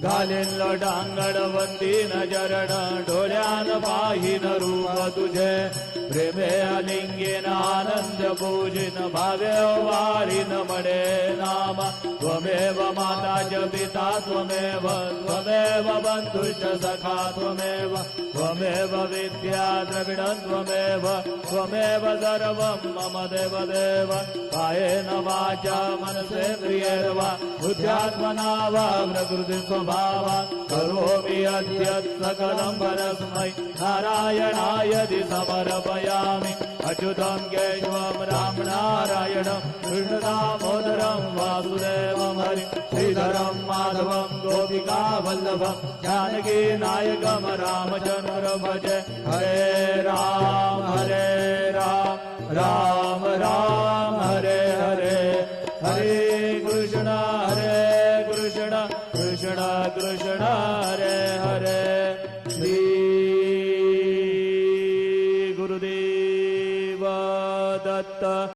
घालीन लोटांगण वंदीन जरण डोळ्यान पाहिन रूप तुझे प्रेमे अलिंगेन आनंद पूजिन भावे वाळीन मणे नाम त्वमेव माता च पिता त्वमेव त्वमेव बंधुश्च सखा त्वमेव त्वमेव विद्या द्रविणं त्वमेव त्वमेव सर्वं मम देव देव कायेन वाचा मनसेन्द्रियैर्वा बुद्ध्यात्मना वा प्रकृति स्वभावा करोमि अद्य सकलं परस्मै नारायणायति समर्पयामि अच्युतं केशवं राम नारायणं कृष्णदामोदरं वासुदेवं हरिं श्रीधरं माधवं गोपिका वल्लभं जानकी नायकं रामचन्द्र भजे हरे राम राम राम हरे हरे हरे कृष्ण कृष्ण कृष्ण हरे हरे श्री गुरुदेव दत्त।